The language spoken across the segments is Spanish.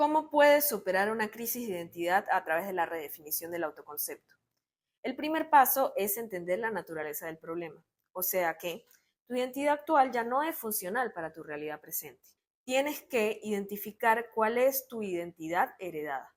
¿Cómo puedes superar una crisis de identidad a través de la redefinición del autoconcepto? El primer paso es entender la naturaleza del problema, o sea que tu identidad actual ya no es funcional para tu realidad presente. Tienes que identificar cuál es tu identidad heredada.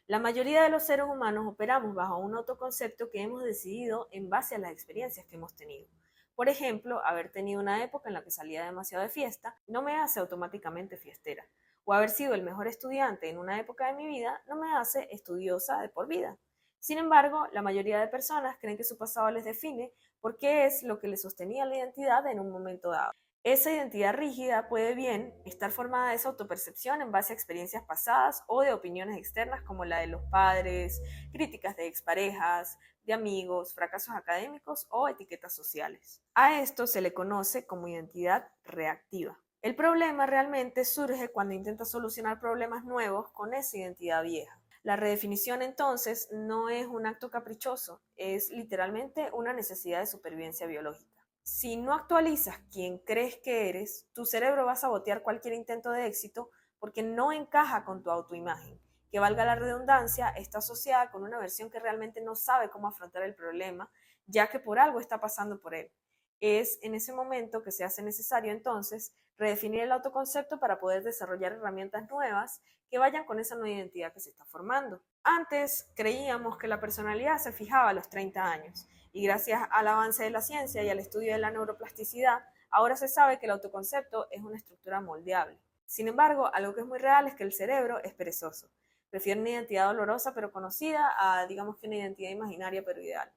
La mayoría de los seres humanos operamos bajo un autoconcepto que hemos decidido en base a las experiencias que hemos tenido. Por ejemplo, haber tenido una época en la que salía demasiado de fiesta no me hace automáticamente fiestera. O haber sido el mejor estudiante en una época de mi vida no me hace estudiosa de por vida. Sin embargo, la mayoría de personas creen que su pasado les define porque es lo que les sostenía la identidad en un momento dado. Esa identidad rígida puede bien estar formada de esa autopercepción en base a experiencias pasadas o de opiniones externas como la de los padres, críticas de exparejas, de amigos, fracasos académicos o etiquetas sociales. A esto se le conoce como identidad reactiva. El problema realmente surge cuando intentas solucionar problemas nuevos con esa identidad vieja. La redefinición entonces no es un acto caprichoso, es literalmente una necesidad de supervivencia biológica. Si no actualizas quién crees que eres, tu cerebro va a sabotear cualquier intento de éxito porque no encaja con tu autoimagen, que valga la redundancia, está asociada con una versión que realmente no sabe cómo afrontar el problema, ya que por algo está pasando por él. Es en ese momento que se hace necesario entonces redefinir el autoconcepto para poder desarrollar herramientas nuevas que vayan con esa nueva identidad que se está formando. Antes creíamos que la personalidad se fijaba a los 30 años y gracias al avance de la ciencia y al estudio de la neuroplasticidad, ahora se sabe que el autoconcepto es una estructura moldeable. Sin embargo, algo que es muy real es que el cerebro es perezoso. Prefiere una identidad dolorosa pero conocida a, digamos que una identidad imaginaria pero ideal,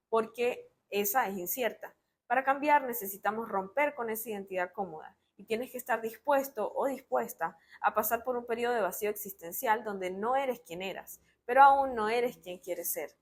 porque esa es incierta. Para cambiar necesitamos romper con esa identidad cómoda y tienes que estar dispuesto o dispuesta a pasar por un periodo de vacío existencial donde no eres quien eras, pero aún no eres quien quieres ser.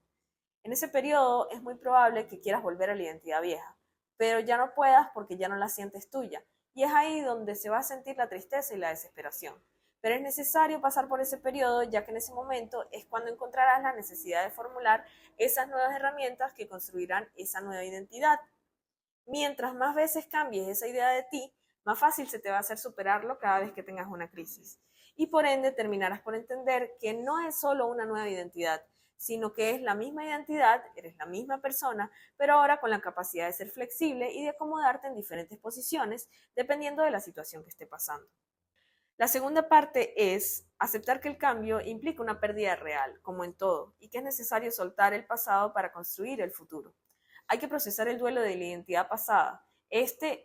En ese periodo es muy probable que quieras volver a la identidad vieja, pero ya no puedas porque ya no la sientes tuya. Y es ahí donde se va a sentir la tristeza y la desesperación. Pero es necesario pasar por ese periodo, ya que en ese momento es cuando encontrarás la necesidad de formular esas nuevas herramientas que construirán esa nueva identidad. Mientras más veces cambies esa idea de ti, más fácil se te va a hacer superarlo cada vez que tengas una crisis. Y por ende terminarás por entender que no es solo una nueva identidad, sino que es la misma identidad, eres la misma persona, pero ahora con la capacidad de ser flexible y de acomodarte en diferentes posiciones dependiendo de la situación que esté pasando. La segunda parte es aceptar que el cambio implica una pérdida real, como en todo, y que es necesario soltar el pasado para construir el futuro. Hay que procesar el duelo de la identidad pasada.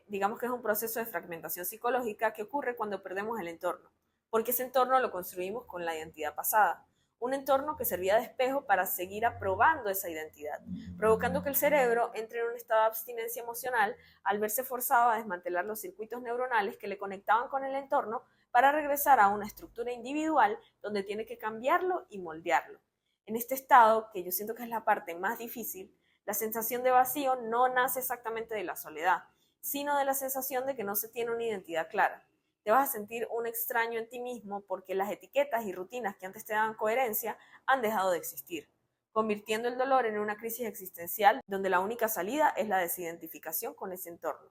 Digamos que es un proceso de fragmentación psicológica que ocurre cuando perdemos el entorno, porque ese entorno lo construimos con la identidad pasada. Un entorno que servía de espejo para seguir aprobando esa identidad, provocando que el cerebro entre en un estado de abstinencia emocional al verse forzado a desmantelar los circuitos neuronales que le conectaban con el entorno para regresar a una estructura individual donde tiene que cambiarlo y moldearlo. En este estado, que yo siento que es la parte más difícil, la sensación de vacío no nace exactamente de la soledad, sino de la sensación de que no se tiene una identidad clara. Te vas a sentir un extraño en ti mismo porque las etiquetas y rutinas que antes te daban coherencia han dejado de existir, convirtiendo el dolor en una crisis existencial donde la única salida es la desidentificación con ese entorno.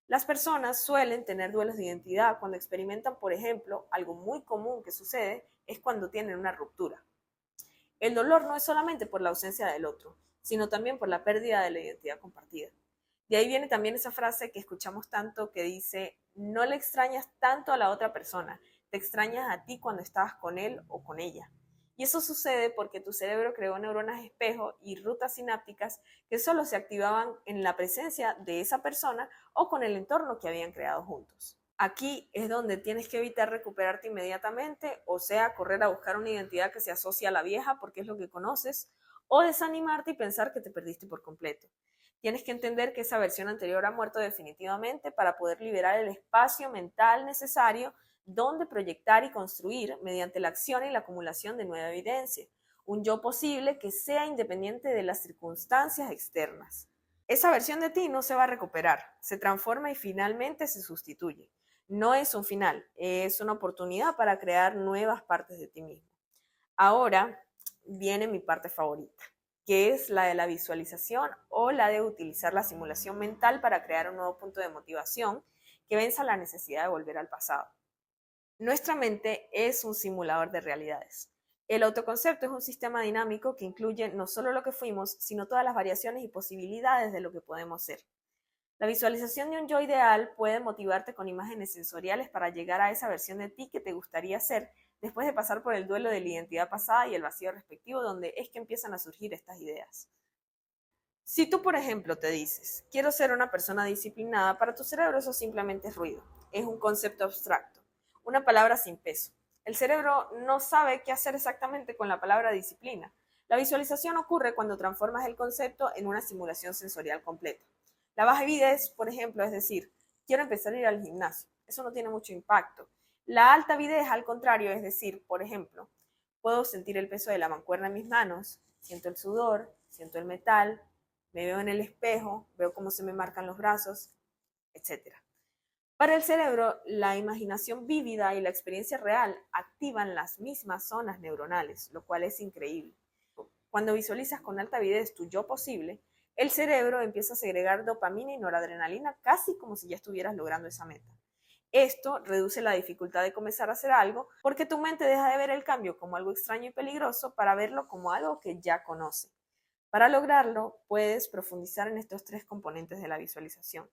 Las personas suelen tener duelos de identidad cuando experimentan, por ejemplo, algo muy común que sucede es cuando tienen una ruptura. El dolor no es solamente por la ausencia del otro, sino también por la pérdida de la identidad compartida. De ahí viene también esa frase que escuchamos tanto que dice, no le extrañas tanto a la otra persona, te extrañas a ti cuando estabas con él o con ella. Y eso sucede porque tu cerebro creó neuronas espejo y rutas sinápticas que solo se activaban en la presencia de esa persona o con el entorno que habían creado juntos. Aquí es donde tienes que evitar recuperarte inmediatamente, o sea, correr a buscar una identidad que se asocie a la vieja porque es lo que conoces, o desanimarte y pensar que te perdiste por completo. Tienes que entender que esa versión anterior ha muerto definitivamente para poder liberar el espacio mental necesario donde proyectar y construir mediante la acción y la acumulación de nueva evidencia, un yo posible que sea independiente de las circunstancias externas. Esa versión de ti no se va a recuperar, se transforma y finalmente se sustituye. No es un final, es una oportunidad para crear nuevas partes de ti mismo. Ahora viene mi parte favorita, que es la de la visualización o la de utilizar la simulación mental para crear un nuevo punto de motivación que venza la necesidad de volver al pasado. Nuestra mente es un simulador de realidades. El autoconcepto es un sistema dinámico que incluye no solo lo que fuimos, sino todas las variaciones y posibilidades de lo que podemos ser. La visualización de un yo ideal puede motivarte con imágenes sensoriales para llegar a esa versión de ti que te gustaría ser después de pasar por el duelo de la identidad pasada y el vacío respectivo, donde es que empiezan a surgir estas ideas. Si tú, por ejemplo, te dices, quiero ser una persona disciplinada, para tu cerebro eso simplemente es ruido, es un concepto abstracto, una palabra sin peso. El cerebro no sabe qué hacer exactamente con la palabra disciplina. La visualización ocurre cuando transformas el concepto en una simulación sensorial completa. La baja avidez, por ejemplo, es decir, quiero empezar a ir al gimnasio. Eso no tiene mucho impacto. La alta avidez, al contrario, es decir, por ejemplo, puedo sentir el peso de la mancuerna en mis manos, siento el sudor, siento el metal, me veo en el espejo, veo cómo se me marcan los brazos, etc. Para el cerebro, la imaginación vívida y la experiencia real activan las mismas zonas neuronales, lo cual es increíble. Cuando visualizas con alta avidez tu yo posible, el cerebro empieza a segregar dopamina y noradrenalina casi como si ya estuvieras logrando esa meta. Esto reduce la dificultad de comenzar a hacer algo porque tu mente deja de ver el cambio como algo extraño y peligroso para verlo como algo que ya conoce. Para lograrlo, puedes profundizar en estos tres componentes de la visualización.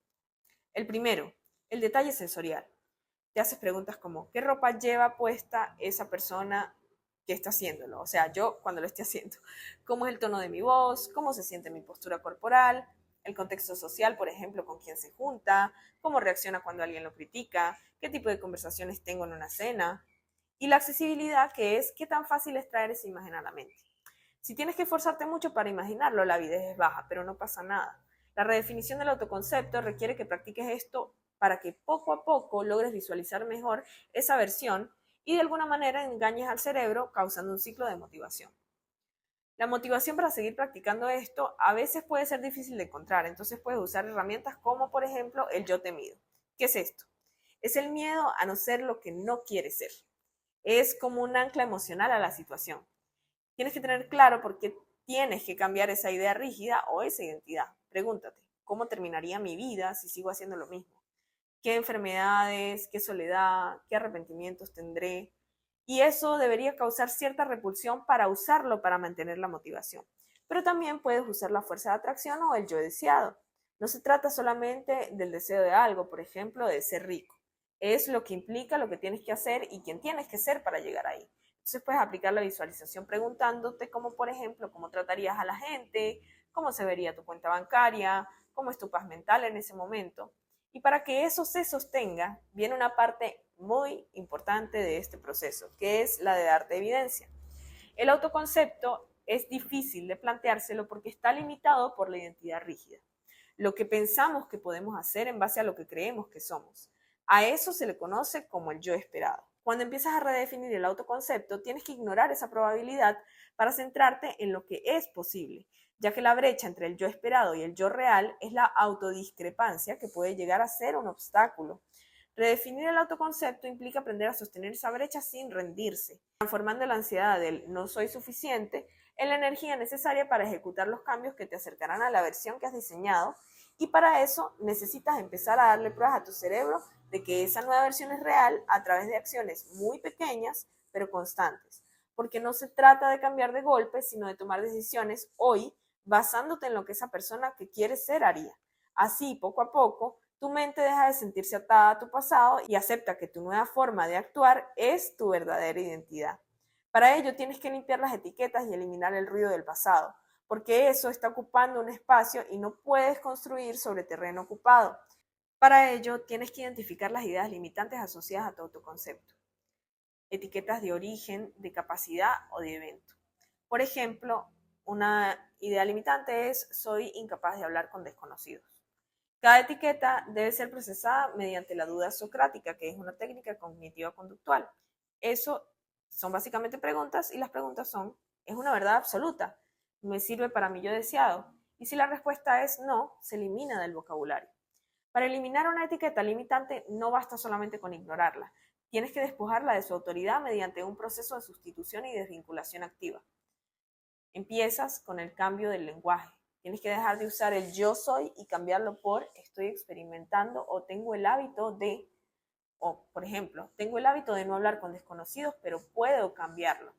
El primero, el detalle sensorial. Te haces preguntas como, ¿qué ropa lleva puesta esa persona que está haciéndolo? O sea, yo cuando lo esté haciendo. ¿Cómo es el tono de mi voz? ¿Cómo se siente mi postura corporal? El contexto social, por ejemplo, con quién se junta, cómo reacciona cuando alguien lo critica, qué tipo de conversaciones tengo en una cena. Y la accesibilidad, que es qué tan fácil es traer esa imagen a la mente. Si tienes que esforzarte mucho para imaginarlo, la avidez es baja, pero no pasa nada. La redefinición del autoconcepto requiere que practiques esto para que poco a poco logres visualizar mejor esa versión y de alguna manera engañes al cerebro causando un ciclo de motivación. La motivación para seguir practicando esto a veces puede ser difícil de encontrar, entonces puedes usar herramientas como por ejemplo el yo temido. ¿Qué es esto? Es el miedo a no ser lo que no quieres ser. Es como un ancla emocional a la situación. Tienes que tener claro por qué tienes que cambiar esa idea rígida o esa identidad. Pregúntate, ¿cómo terminaría mi vida si sigo haciendo lo mismo? ¿Qué enfermedades, qué soledad, qué arrepentimientos tendré? Y eso debería causar cierta repulsión para usarlo para mantener la motivación. Pero también puedes usar la fuerza de atracción o el yo deseado. No se trata solamente del deseo de algo, por ejemplo, de ser rico. Es lo que implica lo que tienes que hacer y quién tienes que ser para llegar ahí. Entonces puedes aplicar la visualización preguntándote como, por ejemplo, cómo tratarías a la gente, cómo se vería tu cuenta bancaria, cómo es tu paz mental en ese momento. Y para que eso se sostenga, viene una parte muy importante de este proceso, que es la de darte evidencia. El autoconcepto es difícil de planteárselo porque está limitado por la identidad rígida, lo que pensamos que podemos hacer en base a lo que creemos que somos. A eso se le conoce como el yo esperado. Cuando empiezas a redefinir el autoconcepto, tienes que ignorar esa probabilidad para centrarte en lo que es posible, ya que la brecha entre el yo esperado y el yo real es la autodiscrepancia que puede llegar a ser un obstáculo. Redefinir el autoconcepto implica aprender a sostener esa brecha sin rendirse, transformando la ansiedad del no soy suficiente en la energía necesaria para ejecutar los cambios que te acercarán a la versión que has diseñado, y para eso necesitas empezar a darle pruebas a tu cerebro de que esa nueva versión es real a través de acciones muy pequeñas pero constantes, porque no se trata de cambiar de golpe, sino de tomar decisiones hoy basándote en lo que esa persona que quieres ser haría. Así, poco a poco, tu mente deja de sentirse atada a tu pasado y acepta que tu nueva forma de actuar es tu verdadera identidad. Para ello tienes que limpiar las etiquetas y eliminar el ruido del pasado, porque eso está ocupando un espacio y no puedes construir sobre terreno ocupado. Para ello tienes que identificar las ideas limitantes asociadas a tu autoconcepto, etiquetas de origen, de capacidad o de evento. Por ejemplo, una idea limitante es soy incapaz de hablar con desconocidos. Cada etiqueta debe ser procesada mediante la duda socrática, que es una técnica cognitiva conductual. Eso son básicamente preguntas y las preguntas son, ¿es una verdad absoluta? ¿Me sirve para mi yo deseado? Y si la respuesta es no, se elimina del vocabulario. Para eliminar una etiqueta limitante no basta solamente con ignorarla, tienes que despojarla de su autoridad mediante un proceso de sustitución y desvinculación activa. Empiezas con el cambio del lenguaje. Tienes que dejar de usar el yo soy y cambiarlo por estoy experimentando o tengo el hábito de, O, por ejemplo, tengo el hábito de no hablar con desconocidos, pero puedo cambiarlo.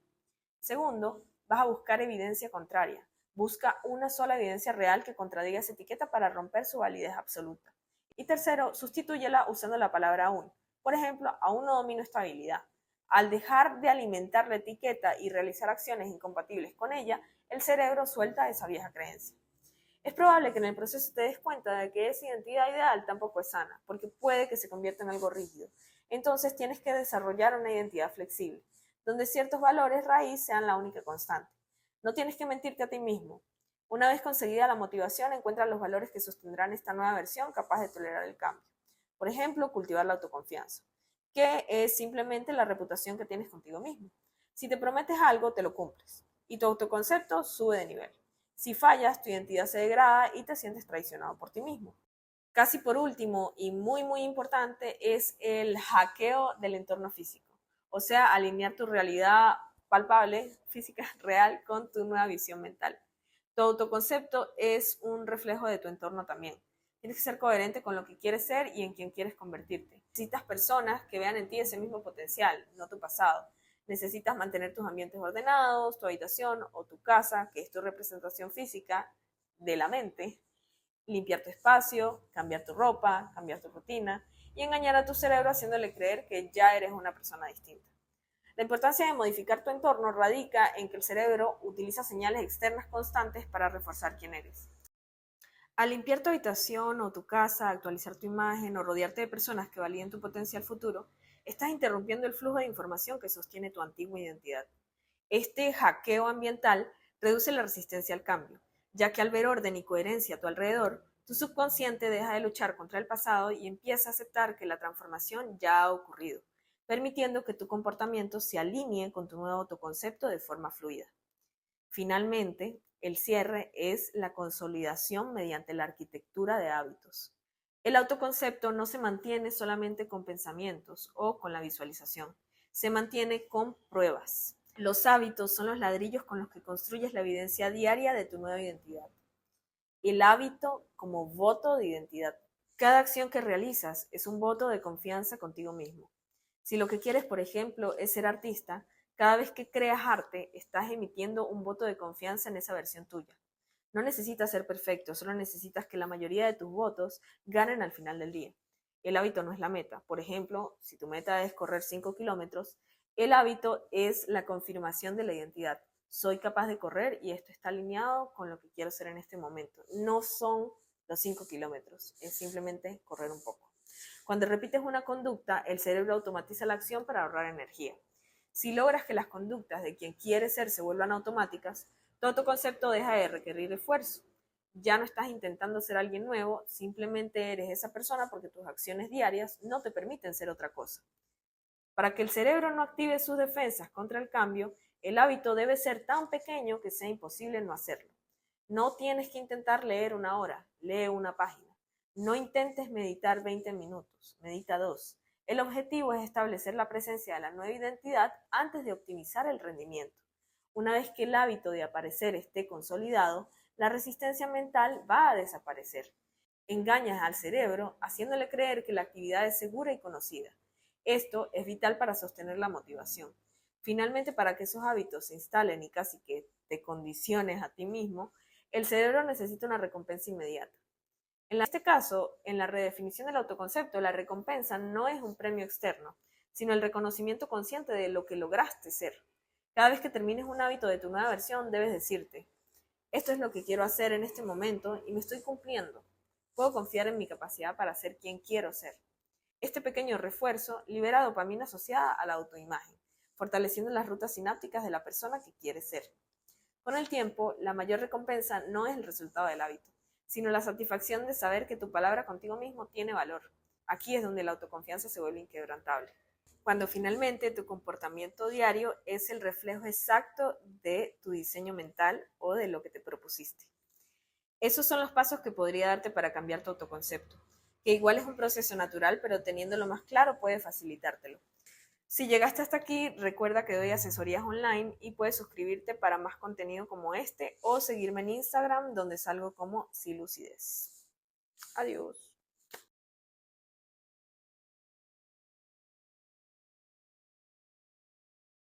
Segundo, vas a buscar evidencia contraria. Busca una sola evidencia real que contradiga esa etiqueta para romper su validez absoluta. Y tercero, sustitúyela usando la palabra aún. Por ejemplo, aún no domino esta habilidad. Al dejar de alimentar la etiqueta y realizar acciones incompatibles con ella, el cerebro suelta esa vieja creencia. Es probable que en el proceso te des cuenta de que esa identidad ideal tampoco es sana, porque puede que se convierta en algo rígido. Entonces tienes que desarrollar una identidad flexible, donde ciertos valores raíz sean la única constante. No tienes que mentirte a ti mismo. Una vez conseguida la motivación, encuentra los valores que sostendrán esta nueva versión capaz de tolerar el cambio. Por ejemplo, cultivar la autoconfianza, que es simplemente la reputación que tienes contigo mismo. Si te prometes algo, te lo cumples, y tu autoconcepto sube de nivel. Si fallas, tu identidad se degrada y te sientes traicionado por ti mismo. Casi por último, y muy importante, es el hackeo del entorno físico. O sea, alinear tu realidad palpable, física, real, con tu nueva visión mental. Tu autoconcepto es un reflejo de tu entorno también. Tienes que ser coherente con lo que quieres ser y en quien quieres convertirte. Necesitas personas que vean en ti ese mismo potencial, no tu pasado. Necesitas mantener tus ambientes ordenados, tu habitación o tu casa, que es tu representación física de la mente, limpiar tu espacio, cambiar tu ropa, cambiar tu rutina y engañar a tu cerebro haciéndole creer que ya eres una persona distinta. La importancia de modificar tu entorno radica en que el cerebro utiliza señales externas constantes para reforzar quién eres. Al limpiar tu habitación o tu casa, actualizar tu imagen o rodearte de personas que validen tu potencial futuro, estás interrumpiendo el flujo de información que sostiene tu antigua identidad. Este hackeo ambiental reduce la resistencia al cambio, ya que al ver orden y coherencia a tu alrededor, tu subconsciente deja de luchar contra el pasado y empieza a aceptar que la transformación ya ha ocurrido, permitiendo que tu comportamiento se alinee con tu nuevo autoconcepto de forma fluida. Finalmente, el cierre es la consolidación mediante la arquitectura de hábitos. El autoconcepto no se mantiene solamente con pensamientos o con la visualización, se mantiene con pruebas. Los hábitos son los ladrillos con los que construyes la evidencia diaria de tu nueva identidad. El hábito como voto de identidad. Cada acción que realizas es un voto de confianza contigo mismo. Si lo que quieres, por ejemplo, es ser artista, cada vez que creas arte, estás emitiendo un voto de confianza en esa versión tuya. No necesitas ser perfecto, solo necesitas que la mayoría de tus votos ganen al final del día. El hábito no es la meta. Por ejemplo, si tu meta es correr 5 kilómetros, el hábito es la confirmación de la identidad. Soy capaz de correr y esto está alineado con lo que quiero ser en este momento. No son los 5 kilómetros, es simplemente correr un poco. Cuando repites una conducta, el cerebro automatiza la acción para ahorrar energía. Si logras que las conductas de quien quieres ser se vuelvan automáticas, todo tu concepto deja de requerir esfuerzo. Ya no estás intentando ser alguien nuevo, simplemente eres esa persona porque tus acciones diarias no te permiten ser otra cosa. Para que el cerebro no active sus defensas contra el cambio, el hábito debe ser tan pequeño que sea imposible no hacerlo. No tienes que intentar leer una hora, lee una página. No intentes meditar 20 minutos, medita 2. El objetivo es establecer la presencia de la nueva identidad antes de optimizar el rendimiento. Una vez que el hábito de aparecer esté consolidado, la resistencia mental va a desaparecer. Engañas al cerebro haciéndole creer que la actividad es segura y conocida. Esto es vital para sostener la motivación. Finalmente, para que esos hábitos se instalen y casi que te condiciones a ti mismo, el cerebro necesita una recompensa inmediata. En este caso, en la redefinición del autoconcepto, la recompensa no es un premio externo, sino el reconocimiento consciente de lo que lograste ser. Cada vez que termines un hábito de tu nueva versión, debes decirte, esto es lo que quiero hacer en este momento y me estoy cumpliendo. Puedo confiar en mi capacidad para ser quien quiero ser. Este pequeño refuerzo libera dopamina asociada a la autoimagen, fortaleciendo las rutas sinápticas de la persona que quiere ser. Con el tiempo, la mayor recompensa no es el resultado del hábito, sino la satisfacción de saber que tu palabra contigo mismo tiene valor. Aquí es donde la autoconfianza se vuelve inquebrantable. Cuando finalmente tu comportamiento diario es el reflejo exacto de tu diseño mental o de lo que te propusiste. Esos son los pasos que podría darte para cambiar tu autoconcepto, que igual es un proceso natural, pero teniéndolo más claro puede facilitártelo. Si llegaste hasta aquí, recuerda que doy asesorías online y puedes suscribirte para más contenido como este o seguirme en Instagram donde salgo como Silucidez. Adiós.